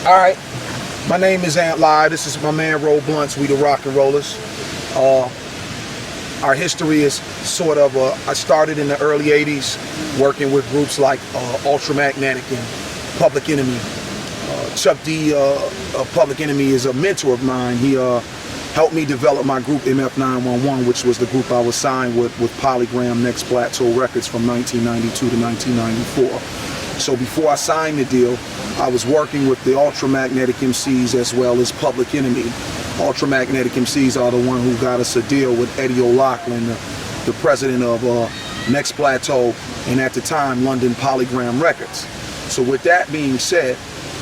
All right, my name is Antlive. This is my man Roll Blunts. We the RocknRollers. Our history is sort of, I started in the early 80s working with groups like Ultramagnetic and Public Enemy. Chuck D, Public Enemy, is a mentor of mine. He helped me develop my group MF911, which was the group I was signed with Polygram Next Plateau Records from 1992 to 1994. So before I signed the deal, I was working with the Ultramagnetic MCs as well as Public Enemy. Ultramagnetic MCs are the one who got us a deal with Eddie O'Loughlin, the president of Next Plateau, and at the time London Polygram Records. So with that being said,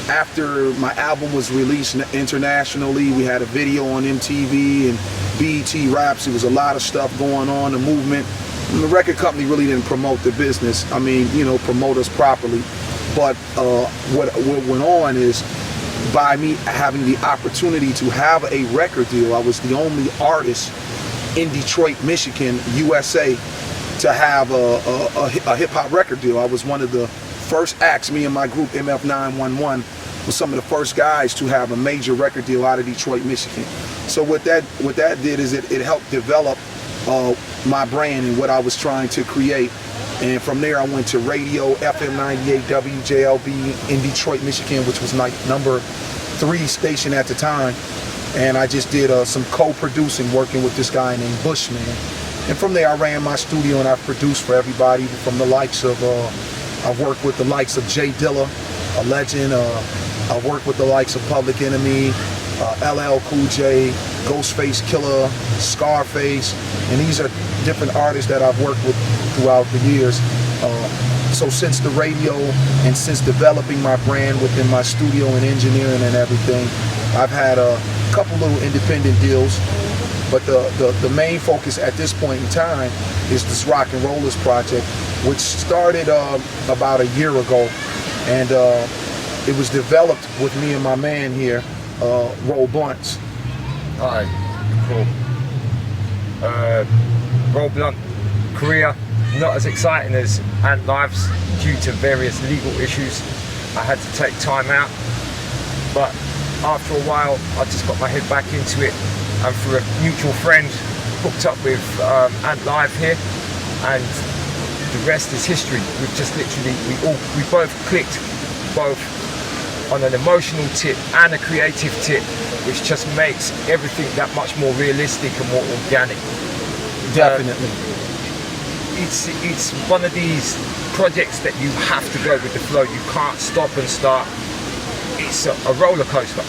after my album was released internationally, we had a video on MTV and BET Raps. There was a lot of stuff going on, the movement. And the record company really didn't promote the business. I mean, you know, promote us properly. But what went on is, by me having the opportunity to have a record deal, I was the only artist in Detroit, Michigan, USA, to have a hip-hop record deal. I was one of the first acts. Me and my group MF911 was some of the first guys to have a major record deal out of Detroit, Michigan. So what that did is it helped develop my brand and what I was trying to create. And from there I went to radio, FM 98 WJLB in Detroit, Michigan, which was like number 3 station at the time. And I just did some co-producing, working with this guy named Bushman. And from there I ran my studio and I produced for everybody from the likes of, I've worked with the likes of Jay Dilla, a legend. I've worked with the likes of Public Enemy, LL Cool J, Ghostface Killer, Scarface, and these are different artists that I've worked with throughout the years. So since the radio and since developing my brand within my studio and engineering and everything, I've had a couple little independent deals, but the main focus at this point in time is this RocknRollers project, which started about a year ago, and it was developed with me and my man here, Roll Blunts. Hi, cool. Roll Blunt career, not as exciting as Antlive's due to various legal issues. I had to take time out, but after a while I just got my head back into it, and through a mutual friend hooked up with Antlive here, and the rest is history. We've just literally, we both clicked, both on an emotional tip and a creative tip, which just makes everything that much more realistic and more organic. Definitely. It's one of these projects that you have to go with the flow. You can't stop and start. It's a roller coaster.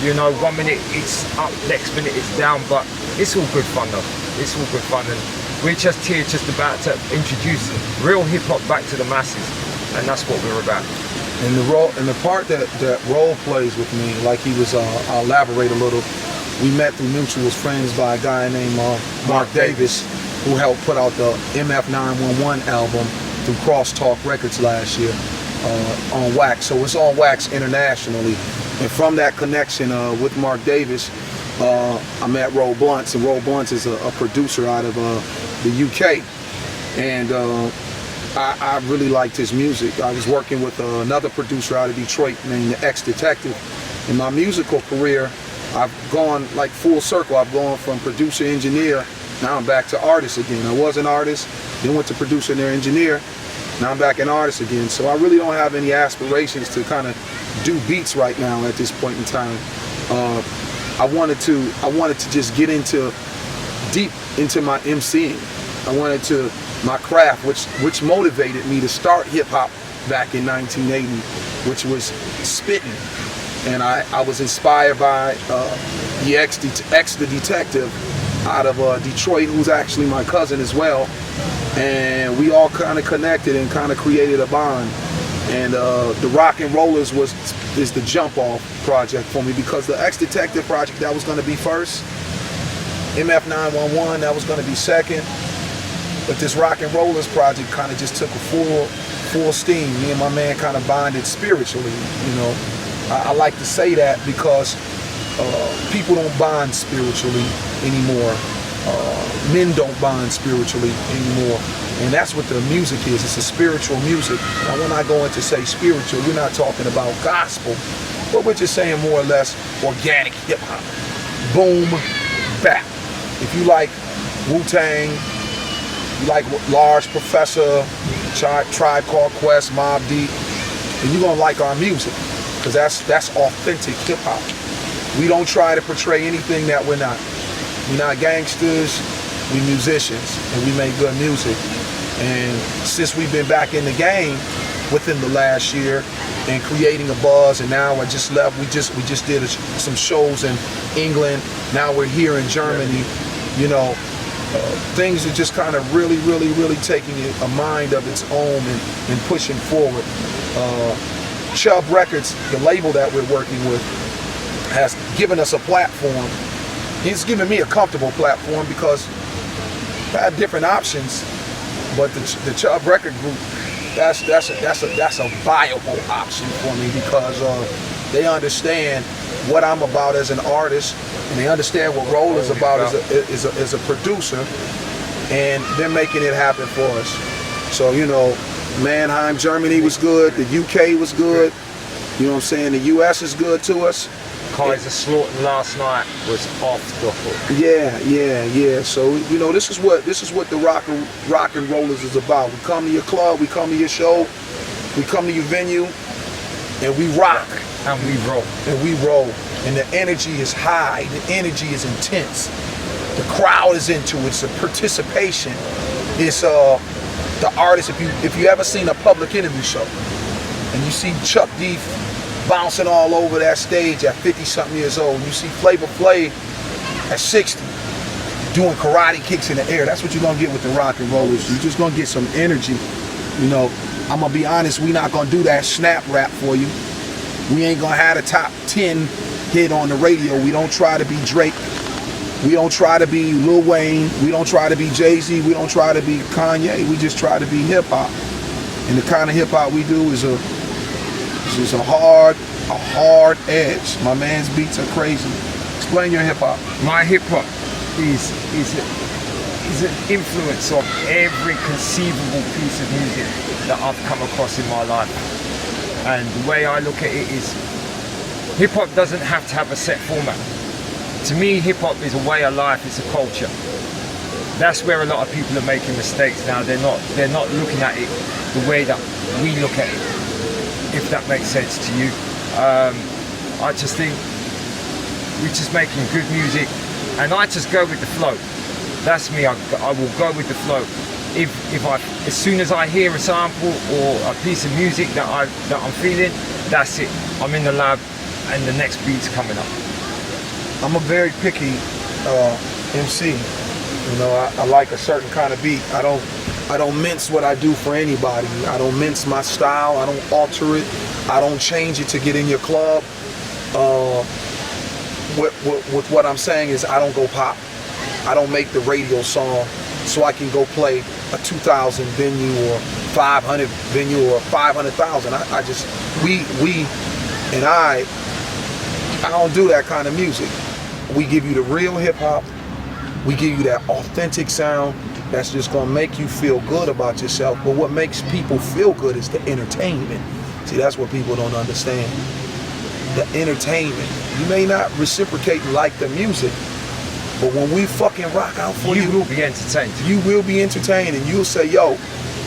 You know, 1 minute it's up, next minute it's down, but it's all good fun though. It's all good fun, and we're just here, just about to introduce real hip hop back to the masses, and that's what we're about. And the part that Roll plays with me, like he was, I'll elaborate a little. We met through mutual friends by a guy named Mark Davis, who helped put out the MF911 album through Crosstalk Records last year on Wax. So it's on Wax internationally. And from that connection with Mark Davis, I met Roll Blunts, and Roll Blunts is a producer out of the UK. And I really liked his music. I was working with another producer out of Detroit named the Ex-Detective. In my musical career, I've gone like full circle. I've gone from producer, engineer, now I'm back to artist again. I was an artist, then went to producer and engineer, now I'm back an artist again. So I really don't have any aspirations to kind of do beats right now at this point in time. I wanted to just get deep into my MCing. I wanted to my craft, which motivated me to start hip hop back in 1980, which was spitting. And I was inspired by the ex-detective out of Detroit, who's actually my cousin as well. And we all kind of connected and kind of created a bond. And the RocknRollers is the jump off project for me, because the ex-detective project, that was going to be first. MF911, that was going to be second. But this RocknRollers project kind of just took a full steam. Me and my man kind of bonded spiritually, you know. I like to say that because people don't bond spiritually anymore. Men don't bond spiritually anymore. And that's what the music is. It's a spiritual music. Now, when I go into say spiritual, we're not talking about gospel, but we're just saying more or less organic hip hop. Boom, bap. If you like Wu-Tang, you like Large Professor, Tribe Called Quest, Mobb Deep, then you're gonna like our music, because that's authentic hip hop. We don't try to portray anything that we're not. We're not gangsters, we musicians, and we make good music. And since we've been back in the game within the last year and creating a buzz, and now I just left, we just did some shows in England. Now we're here in Germany. You know, things are just kind of really taking a mind of its own and pushing forward. Chubb Records, the label that we're working with, has given us a platform. It's given me a comfortable platform because I had different options, but the Chubb Record Group, that's a viable option for me, because they understand what I'm about as an artist, and they understand what Roll is about as a producer, and they're making it happen for us. So, you know, Mannheim, Germany was good, the UK was good, you know what I'm saying, the US is good to us. Kaiser Slaughter last night was off the hook. Yeah. So, you know, this is what the RocknRollers is about. We come to your club, we come to your show, we come to your venue, and we rock. And we roll. And the energy is high, the energy is intense. The crowd is into it, it's a participation. It's the artist, if you ever seen a Public Enemy show, and you see Chuck D bouncing all over that stage at 50-something years old, and you see Flavor Flav at 60 doing karate kicks in the air, that's what you're gonna get with the RocknRollers. You're just gonna get some energy. You know, I'm gonna be honest, we're not gonna do that snap rap for you. We ain't gonna have a top 10 hit on the radio. We don't try to be Drake. We don't try to be Lil Wayne. We don't try to be Jay-Z. We don't try to be Kanye. We just try to be hip hop. And the kind of hip hop we do is a hard edge. My man's beats are crazy. Explain your hip hop. My hip hop is an influence of every conceivable piece of music that I've come across in my life. And the way I look at it is, hip hop doesn't have to have a set format. To me, hip hop is a way of life, it's a culture. That's where a lot of people are making mistakes now. They're not looking at it the way that we look at it, if that makes sense to you. I just think we're just making good music, and I just go with the flow. That's me. I will go with the flow. As soon as I hear a sample or a piece of music that I'm feeling, that's it. I'm in the lab, and the next beat's coming up. I'm a very picky MC. You know, I like a certain kind of beat. I don't mince what I do for anybody. I don't mince my style. I don't alter it. I don't change it to get in your club. With what I'm saying is, I don't go pop. I don't make the radio song so I can go play a 2,000 venue or 500 venue or 500,000. I don't do that kind of music. We give you the real hip hop. We give you that authentic sound that's just gonna make you feel good about yourself. But what makes people feel good is the entertainment. See, that's what people don't understand. The entertainment. You may not reciprocate and like the music, but when we fucking rock out for you, you will be entertained. You will be entertained, and you'll say, yo,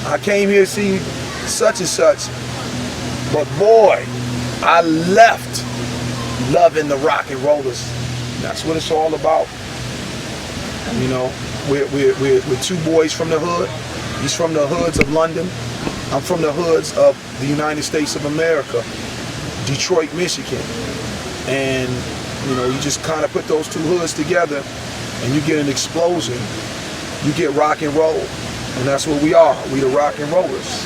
I came here to see such and such, but boy, I left loving the RocknRollers. That's what it's all about. You know, we're two boys from the hood. He's from the hoods of London. I'm from the hoods of the United States of America, Detroit, Michigan. And, you know, you just kind of put those two hoods together and you get an explosion. You get rock and roll. And that's what we are. We the RocknRollers.